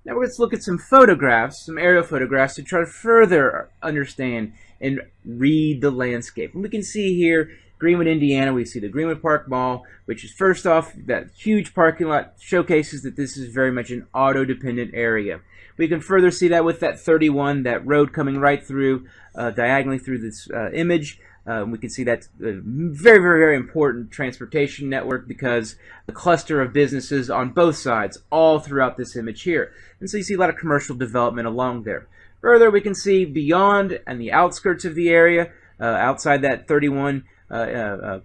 Now let's look at some photographs, some aerial photographs, to try to further understand and read the landscape. And we can see here, Greenwood, Indiana, we see the Greenwood Park Mall, which is first off, that huge parking lot showcases that this is very much an auto-dependent area. We can further see that with that 31, that road coming right through, diagonally through this image. We can see that's a very, very, very important transportation network because the cluster of businesses on both sides all throughout this image here. And so you see a lot of commercial development along there. Further, we can see beyond and the outskirts of the area, outside that 31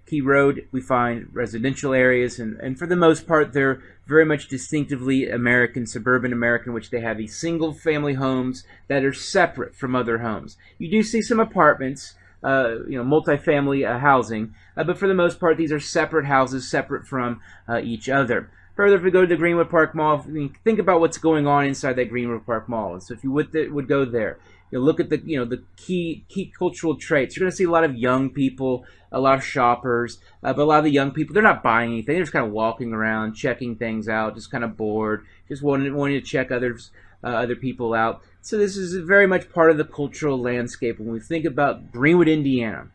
key road, we find residential areas, and for the most part they're very much distinctively American, suburban American, which they have these single family homes that are separate from other homes. You do see some apartments, multifamily housing, but for the most part these are separate houses, separate from each other. Further, if we go to the Greenwood Park Mall, think about what's going on inside that Greenwood Park Mall. And so if you would go there, you look at the key cultural traits. You're going to see a lot of young people, a lot of shoppers, but a lot of the young people, they're not buying anything. They're just kind of walking around, checking things out, just kind of bored, just wanting to check other people out. So this is very much part of the cultural landscape when we think about Greenwood, Indiana.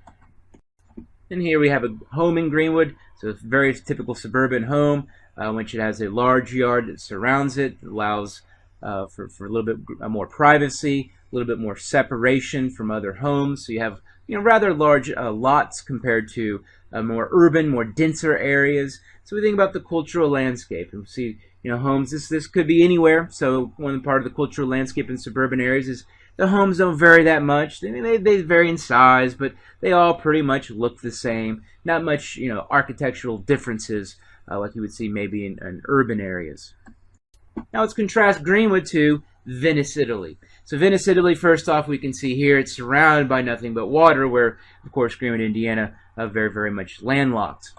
And here we have a home in Greenwood, so it's a very typical suburban home, which it has a large yard that surrounds it, allows for a little bit more privacy, a little bit more separation from other homes. So you have rather large lots compared to more urban, more denser areas. So we think about the cultural landscape, and we see homes. This could be anywhere. So one part of the cultural landscape in suburban areas is the homes don't vary that much. They vary in size, but they all pretty much look the same. Not much architectural differences like you would see maybe in urban areas. Now let's contrast Greenwood to Venice, Italy. So Venice, Italy, first off, we can see here it's surrounded by nothing but water, where, of course, Greenwood, Indiana, very, very much landlocked.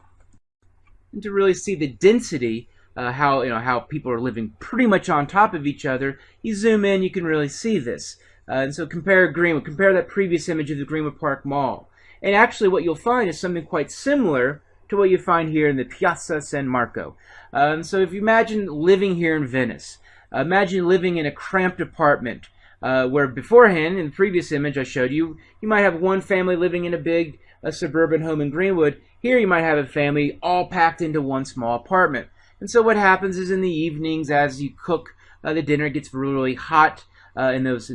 And to really see the density, how people are living pretty much on top of each other, you zoom in, you can really see this. And so compare Greenwood, compare that previous image of the Greenwood Park Mall. And actually what you'll find is something quite similar to what you find here in the Piazza San Marco. So if you imagine living here in Venice, imagine living in a cramped apartment where beforehand, in the previous image I showed you, you might have one family living in a big suburban home in Greenwood. Here you might have a family all packed into one small apartment. And so what happens is in the evenings, as you cook the dinner, it gets really hot in those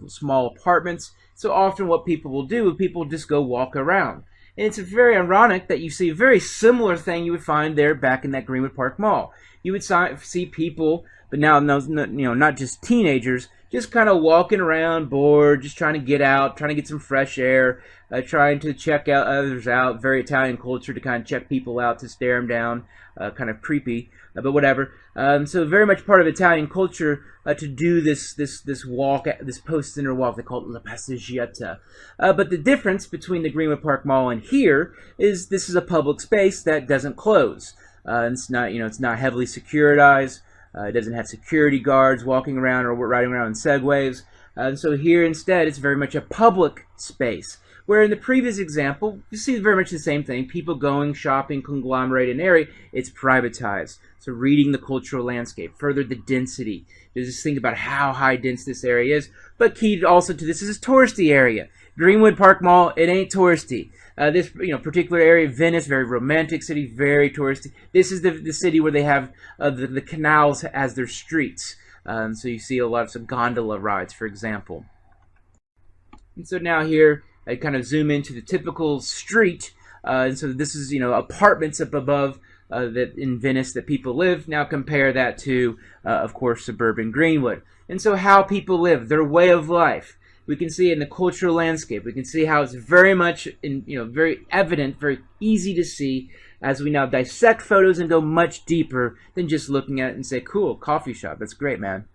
small apartments. So often what people will do, people just go walk around. And it's very ironic that you see a very similar thing you would find there back in that Greenwood Park Mall. You would see people, but now not just teenagers, just kind of walking around, bored, just trying to get out, trying to get some fresh air, trying to check out others out. Very Italian culture to kind of check people out, to stare them down, kind of creepy, but whatever. So very much part of Italian culture to do this walk, this post-dinner walk. They call it la passeggiata. But the difference between the Greenwood Park Mall and here is this is a public space that doesn't close. It's not heavily securitized. It doesn't have security guards walking around or riding around in segways. And so here instead it's very much a public space. Where in the previous example, you see very much the same thing. People going, shopping, conglomerate an area, it's privatized. So reading the cultural landscape, further the density. Just think about how high dense this area is. But key also to this is a touristy area. Greenwood Park Mall, it ain't touristy. This particular area, Venice, very romantic city, very touristy. This is the city where they have the canals as their streets. So you see a lot of gondola rides, for example. And so now here, I kind of zoom into the typical street. And so this is, apartments up above that in Venice that people live. Now compare that to, of course, suburban Greenwood. And so how people live, their way of life. We can see in the cultural landscape. We can see how it's very much, very evident, very easy to see as we now dissect photos and go much deeper than just looking at it and say, cool, coffee shop, that's great, man.